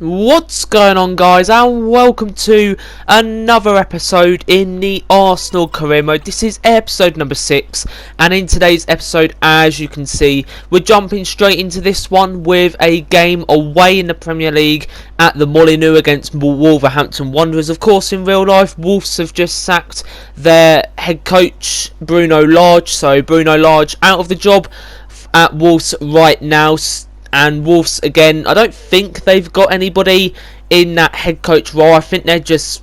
What's going on, guys, and welcome to another episode in the Arsenal career mode. This is episode number 6, and in today's episode, as you can see, we're jumping straight into this one with a game away in the Premier League at the Molineux against Wolverhampton Wanderers. Of course, in real life, Wolves have just sacked their head coach Bruno Lage, so Bruno Lage out of the job at Wolves right now. And Wolves, again, I don't think they've got anybody in that head coach role. I think they're just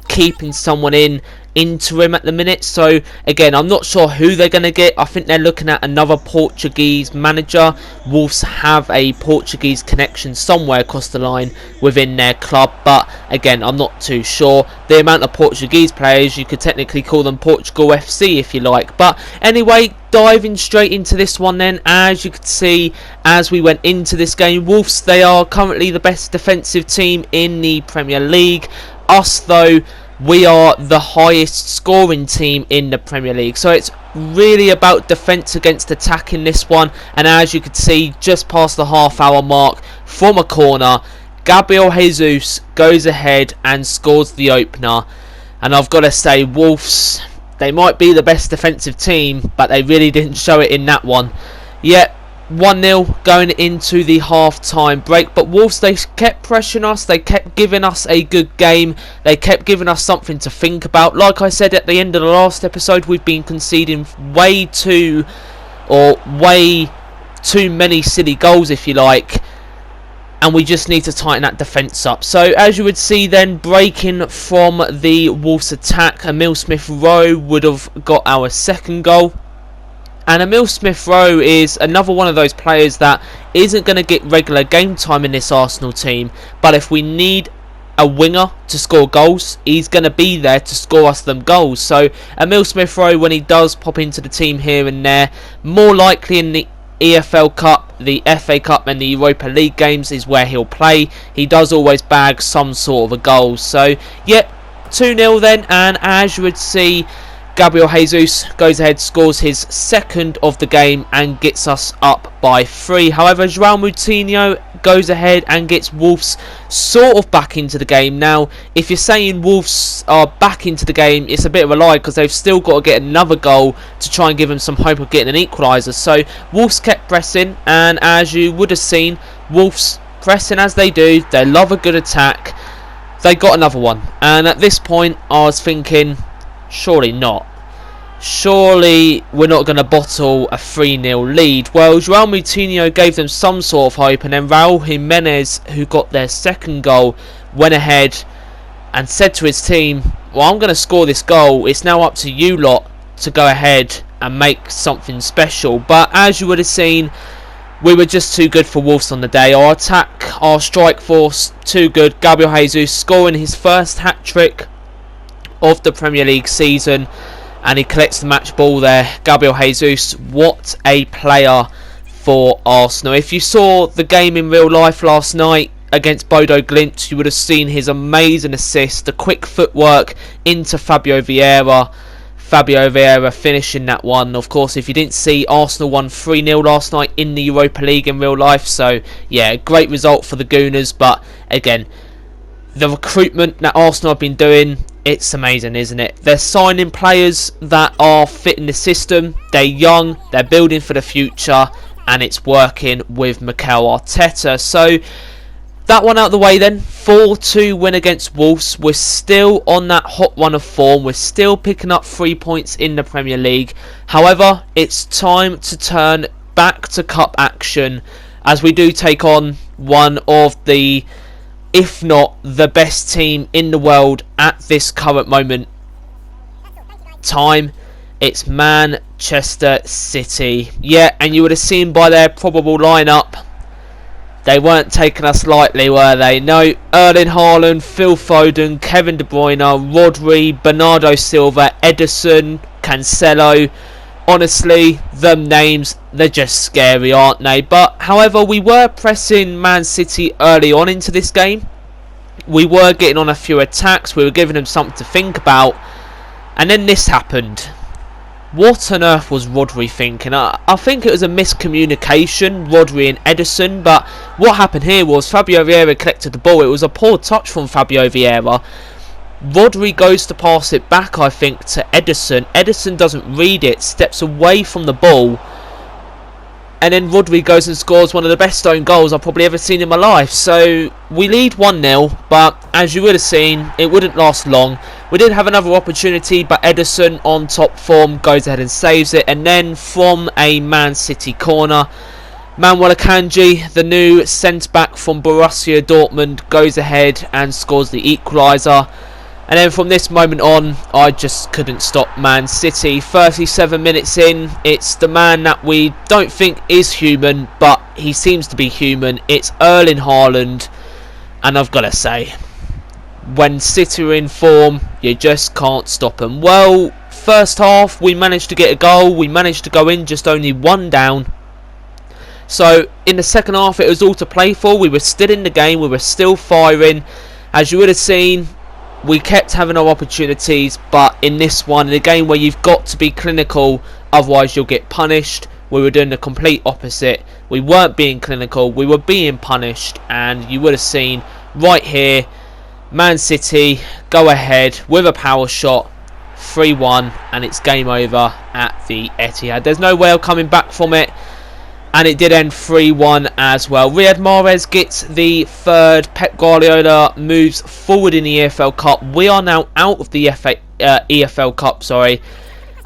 keeping someone in interim at the minute. So, again, I'm not sure who they're going to get. I think they're looking at another Portuguese manager. Wolves have a Portuguese connection somewhere across the line within their club. But, again, I'm not too sure. The amount of Portuguese players, you could technically call them Portugal FC if you like. But, anyway, diving straight into this one then. As you can see, as we went into this game, Wolves, they are currently the best defensive team in the Premier League. Us, though, we are the highest scoring team in the Premier League. So it's really about defence against attack in this one. And as you can see, just past the half-hour mark from a corner, Gabriel Jesus goes ahead and scores the opener. And I've got to say, Wolves, they might be the best defensive team, but they really didn't show it in that one. Yet, 1-0 going into the half-time break. But Wolves, they kept pressuring us. They kept giving us a good game. They kept giving us something to think about. Like I said at the end of the last episode, we've been conceding way too many silly goals, if you like. And we just need to tighten that defence up. So, as you would see then, breaking from the Wolves attack, Emile Smith-Rowe would have got our second goal. And Emile Smith-Rowe is another one of those players that isn't going to get regular game time in this Arsenal team. But if we need a winger to score goals, he's going to be there to score us them goals. So Emile Smith-Rowe, when he does pop into the team here and there, more likely in the EFL Cup, the FA Cup and the Europa League games is where he'll play. He does always bag some sort of a goal. So, yep, 2-0 then. And as you would see, Gabriel Jesus goes ahead, scores his second of the game and gets us up by 3. However, João Moutinho goes ahead and gets Wolves sort of back into the game. Now, if you're saying Wolves are back into the game, it's a bit of a lie because they've still got to get another goal to try and give them some hope of getting an equaliser. So, Wolves kept pressing, and as you would have seen, Wolves pressing as they do. They love a good attack. They got another one. And at this point, I was thinking, surely not. Surely we're not going to bottle a 3-0 lead. Well, João Moutinho gave them some sort of hope, and then Raul Jimenez, who got their second goal, went ahead and said to his team, well, I'm going to score this goal. It's now up to you lot to go ahead and make something special. But as you would have seen, we were just too good for Wolves on the day. Our attack, our strike force, too good. Gabriel Jesus scoring his first hat-trick of the Premier League season, and he collects the match ball there. Gabriel Jesus, what a player for Arsenal. If you saw the game in real life last night against Bodo Glimt, you would have seen his amazing assist, the quick footwork into Fabio Vieira. Fabio Vieira finishing that one. Of course, if you didn't see, Arsenal won 3-0 last night in the Europa League in real life. So, yeah, great result for the Gooners. But, again, the recruitment that Arsenal have been doing, it's amazing, isn't it? They're signing players that are fitting the system. They're young, they're building for the future, and it's working with Mikel Arteta. So, that one out of the way then. 4-2 win against Wolves. We're still on that hot run of form. We're still picking up 3 points in the Premier League. However, it's time to turn back to cup action as we do take on one of the, if not the best team in the world at this current moment time. It's Manchester City. Yeah, and you would have seen by their probable lineup, they weren't taking us lightly, were they? No, Erling Haaland, Phil Foden, Kevin De Bruyne, Rodri, Bernardo Silva, Ederson, Cancelo. Honestly, them names, they're just scary, aren't they? But, however, we were pressing Man City early on into this game. We were getting on a few attacks. We were giving them something to think about. And then this happened. What on earth was Rodri thinking? I think it was a miscommunication, Rodri and Ederson, but what happened here was Fabio Vieira collected the ball. It was a poor touch from Fabio Vieira. Rodri goes to pass it back, I think, to Ederson. Ederson doesn't read it, steps away from the ball, and then Rodri goes and scores one of the best own goals I've probably ever seen in my life. So we lead 1-0, but as you would have seen, it wouldn't last long. We did have another opportunity, but Ederson, on top form, goes ahead and saves it. And then from a Man City corner, Manuel Akanji, the new centre-back from Borussia Dortmund, goes ahead and scores the equaliser. And then from this moment on, I just couldn't stop Man City. 37 minutes in, it's the man that we don't think is human, but he seems to be human. It's Erling Haaland. And I've got to say, when City are in form, you just can't stop them. Well, first half, we managed to get a goal. We managed to go in just only 1 down. So, in the second half, it was all to play for. We were still in the game. We were still firing. As you would have seen, we kept having our opportunities, but in this one, in a game where you've got to be clinical, otherwise you'll get punished, we were doing the complete opposite. We weren't being clinical, we were being punished, and you would have seen right here, Man City go ahead with a power shot, 3-1, and it's game over at the Etihad. There's no way of coming back from it. And it did end 3-1 as well. Riyad Mahrez gets the third. Pep Guardiola moves forward in the EFL Cup. We are now out of the EFL Cup, sorry.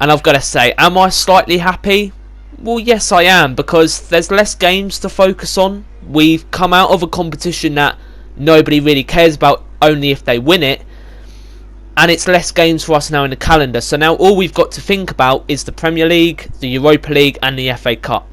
And I've got to say, am I slightly happy? Well, yes, I am, because there's less games to focus on. We've come out of a competition that nobody really cares about, only if they win it. And it's less games for us now in the calendar. So now all we've got to think about is the Premier League, the Europa League, and the FA Cup.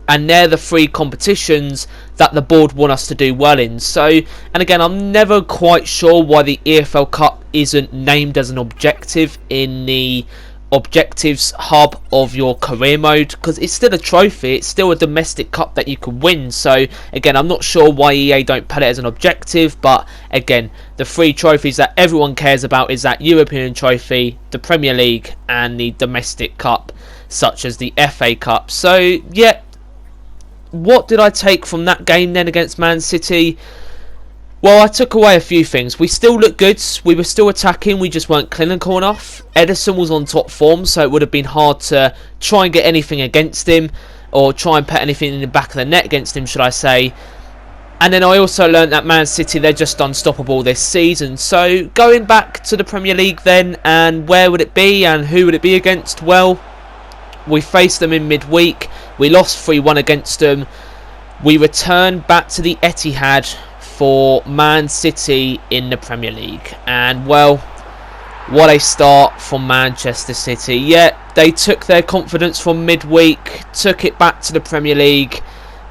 And they're the 3 competitions that the board want us to do well in. So, and again, I'm never quite sure why the EFL Cup isn't named as an objective in the objectives hub of your career mode, because it's still a trophy, it's still a domestic cup that you can win. So again, I'm not sure why EA don't put it as an objective, but again, the 3 trophies that everyone cares about is that European trophy, the Premier League, and the domestic cup, such as the FA Cup. So yeah, what did I take from that game then against Man City? Well, I took away a few things. We still looked good. We were still attacking. We just weren't clinical enough. Ederson was on top form, so it would have been hard to try and get anything against him, or try and put anything in the back of the net against him, should I say. And then I also learned that Man City, they're just unstoppable this season. So going back to the Premier League then, and where would it be and who would it be against? Well, we faced them in midweek. We lost 3-1 against them. We returned back to the Etihad for Man City in the Premier League. And, well, what a start from Manchester City. Yeah, they took their confidence from midweek, took it back to the Premier League.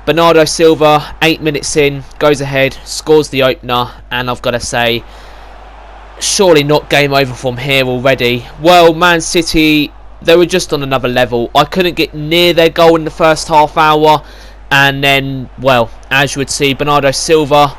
Bernardo Silva, 8 minutes in, goes ahead, scores the opener. And I've got to say, surely not game over from here already. Well, Man City, they were just on another level. I couldn't get near their goal in the first half hour. And then, well, as you would see, Bernardo Silva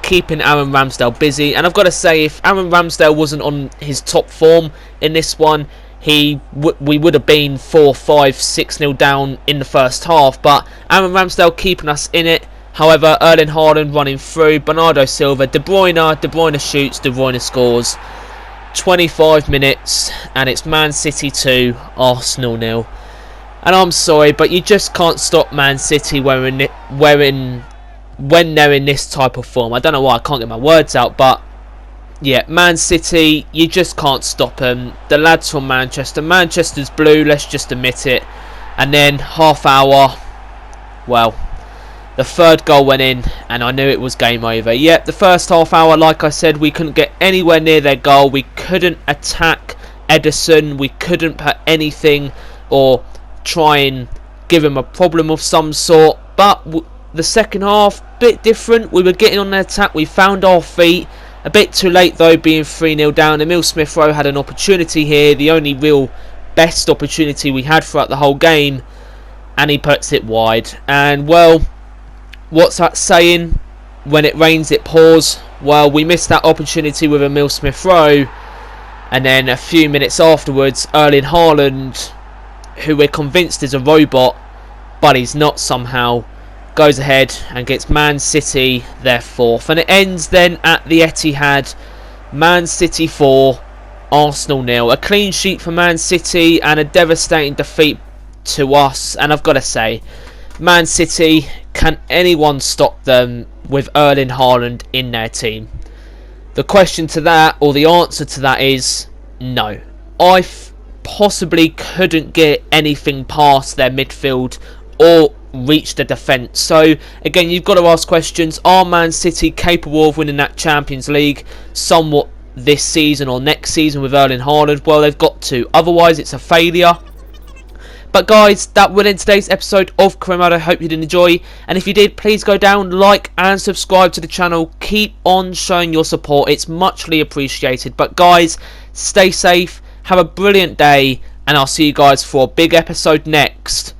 keeping Aaron Ramsdale busy. And I've got to say, if Aaron Ramsdale wasn't on his top form in this one, we would have been 4-5, 6-0 down in the first half. But Aaron Ramsdale keeping us in it. However, Erling Haaland running through, Bernardo Silva, De Bruyne shoots, De Bruyne scores. 25 minutes, and it's Man City 2, Arsenal 0. And I'm sorry, but you just can't stop Man City when they're in this type of form. I don't know why I can't get my words out, but yeah, Man City, you just can't stop them. The lads from Manchester, Manchester's blue, let's just admit it. And then half hour, well, the third goal went in, and I knew it was game over. Yep, the first half hour, like I said, we couldn't get anywhere near their goal. We couldn't attack Ederson. We couldn't put anything or try and give him a problem of some sort. But the second half, bit different. We were getting on the attack. We found our feet. A bit too late, though, being 3-0 down. Emile Smith-Rowe had an opportunity here. The only real best opportunity we had throughout the whole game. And he puts it wide. And, well, what's that saying? When it rains, it pours. Well, we missed that opportunity with Emile Smith-Rowe. And then a few minutes afterwards, Erling Haaland, who we're convinced is a robot, but he's not somehow, goes ahead and gets Man City their 4th. And it ends then at the Etihad, Man City 4, Arsenal 0. A clean sheet for Man City and a devastating defeat to us. And I've got to say, Man City, can anyone stop them with Erling Haaland in their team? The question to that, or the answer to that, is no. I possibly couldn't get anything past their midfield or reach the defence. So again, you've got to ask questions. Are Man City capable of winning that Champions League somewhat this season or next season with Erling Haaland? Well, they've got to. Otherwise, it's a failure. But guys, that will end today's episode of Cremado. Hope you did enjoy. And if you did, please go down, like and subscribe to the channel. Keep on showing your support. It's muchly appreciated. But guys, stay safe. Have a brilliant day. And I'll see you guys for a big episode next.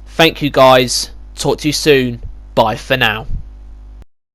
Thank you guys. Talk to you soon. Bye for now.